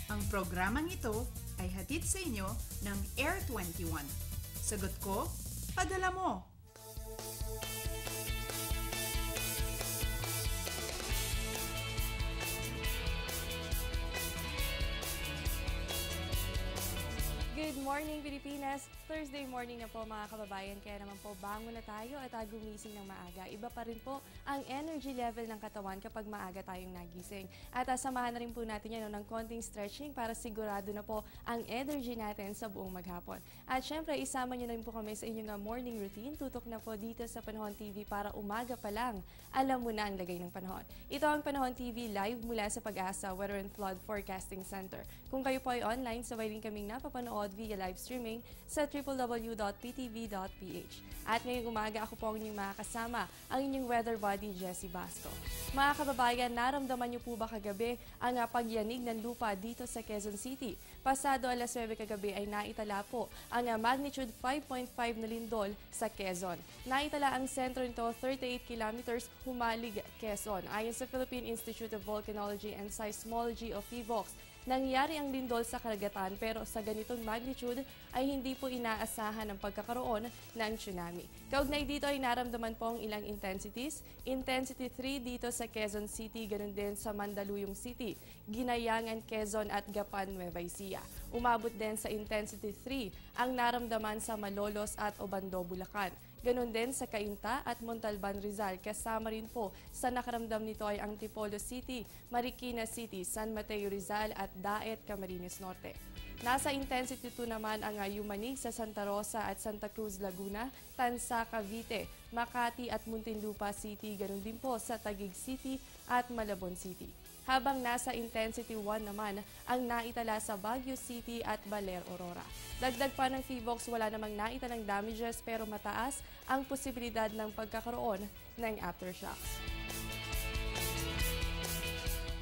Ang programang ito ay hatid sa inyo ng Air 21. Sagot ko, padala mo! Good morning, Pilipinas! Thursday morning na po mga kababayan, kaya naman po bangon na tayo at gumising ng maaga. Iba pa rin po ang energy level ng katawan kapag maaga tayong nagising. At samahan na rin po natin yan ng konting stretching para sigurado na po ang energy natin sa buong maghapon. At syempre, isama nyo na rin po kami sa inyong morning routine. Tutok na po dito sa Panahon TV para umaga pa lang, alam mo na ang lagay ng panahon. Ito ang Panahon TV live mula sa Pag-asa Weather and Flood Forecasting Center. Kung kayo po ay online, sabay rin kaming napapanood via live streaming sa www.ptv.ph. At ngayong umaga ako po ang inyong makakasama, ang inyong weather body, Jessie Basco. Mga kababayan, naramdaman niyo po ba kagabi ang pagyanig ng lupa dito sa Quezon City? Pasado alas 9 kagabi ay naitala po ang magnitude 5.5 na lindol sa Quezon. Naitala ang sentro nito 38 kilometers humalig Quezon. Ayon sa Philippine Institute of Volcanology and Seismology of PHIVOLCS, nangyari ang lindol sa karagatan pero sa ganitong magnitude ay hindi po inaasahan ang pagkakaroon ng tsunami. Kaugnay dito ay naramdaman po ang ilang intensities. Intensity 3 dito sa Quezon City, ganun din sa Mandaluyong City, Ginayangan, Quezon at Gapan, Nueva Ecija. Umabot din sa intensity 3 ang naramdaman sa Malolos at Obando, Bulacan. Ganon din sa Cainta at Montalban, Rizal. Kasama rin po sa nakaramdam nito ay Antipolo City, Marikina City, San Mateo, Rizal at Daet, Camarines Norte. Nasa intensity 2 naman ang yumanig sa Santa Rosa at Santa Cruz, Laguna, Tansa, Cavite, Makati at Muntinlupa City. Ganon din po sa Taguig City at Malabon City. Habang nasa intensity 1 naman ang naitala sa Baguio City at Baler, Aurora. Dagdag pa ng PHIVOLCS, wala namang naitalang damages pero mataas ang posibilidad ng pagkakaroon ng aftershocks.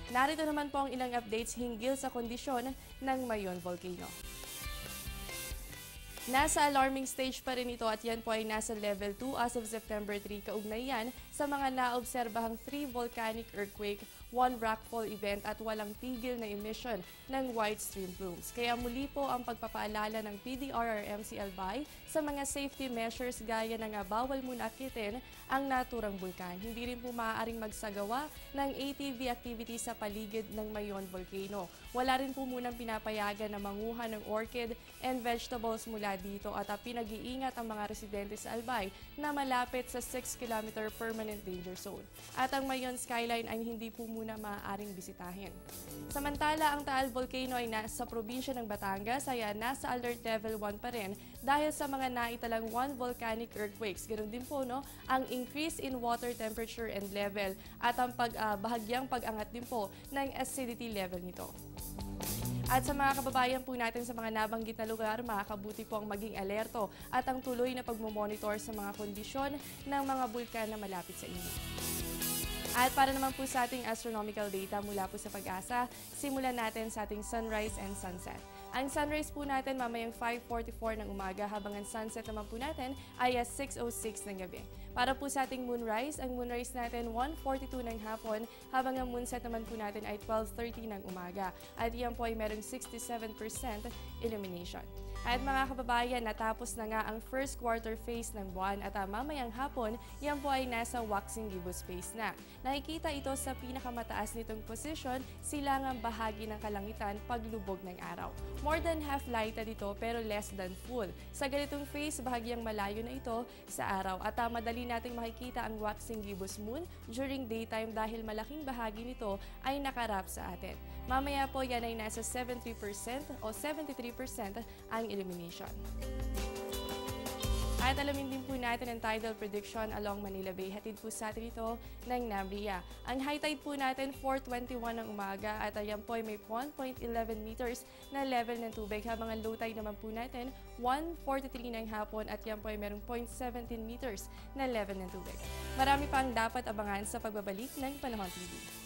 Narito naman po ang ilang updates hinggil sa kondisyon ng Mayon Volcano. Nasa alarming stage pa rin ito at yan po ay nasa level 2 as of September 3. Kaugnay yan sa mga naobserbahang 3 volcanic earthquake, 1 rockfall event at walang tigil na emission ng white stream plumes. Kaya muli po ang pagpapaalala ng PDRRMC Albay sa mga safety measures gaya ng bawal muna akitin ang naturang bulkan. Hindi rin po maaaring magsagawa ng ATV activity sa paligid ng Mayon Volcano. Wala rin po munang pinapayagan na manguha ng orchid and vegetables mula dito at pinag-iingat ang mga residente sa Albay na malapit sa 6-kilometer permanent danger zone. At ang Mayon skyline ay hindi po muna maaaring bisitahin. Samantala, ang Taal Volcano ay nasa probinsya ng Batangas ay nasa alert level 1 pa rin dahil sa mga naitalang 1 volcanic earthquakes. Ganoon din po ang increase in water temperature and level at ang bahagyang pag-angat din po ng acidity level nito. At sa mga kababayan po natin sa mga nabanggit na lugar, makakabuti po ang maging alerto at ang tuloy na pagmomonitor sa mga kondisyon ng mga bulkan na malapit sa inyo. At para naman po sa ating astronomical data mula po sa Pag-asa, simulan natin sa ating sunrise and sunset. Ang sunrise po natin mamayang 5:44 ng umaga habang ang sunset naman po natin ay 6:06 ng gabi. Para po sa ating moonrise, ang moonrise natin 1:42 ng hapon habang ang moonset naman po natin ay 12:30 ng umaga. At iyan po ay merong 67% illumination. At mga kababayan, natapos na nga ang first quarter phase ng buwan at mamayang hapon, yan po ay nasa waxing gibbous phase na. Nakikita ito sa pinakamataas nitong posisyon, silangang bahagi ng kalangitan paglubog ng araw. More than half lighted ito pero less than full. Sa ganitong phase, bahagyang malayo na ito sa araw at madali nating makikita ang waxing gibbous moon during daytime dahil malaking bahagi nito ay nakarap sa atin. Mamaya po yan ay nasa 73% o 73% ang illumination. At alamin din po natin ang tidal prediction along Manila Bay. Hatid po sa atin ito ng NAMRIA. Ang high tide po natin 4:21 ng umaga at ayan po ay may 1.11 meters na level ng tubig habang ang low tide naman po natin 1:43 ng hapon at yan po ay merong 0.17 meters na level ng tubig. Marami pa ang dapat abangan sa pagbabalik ng Panahon TV.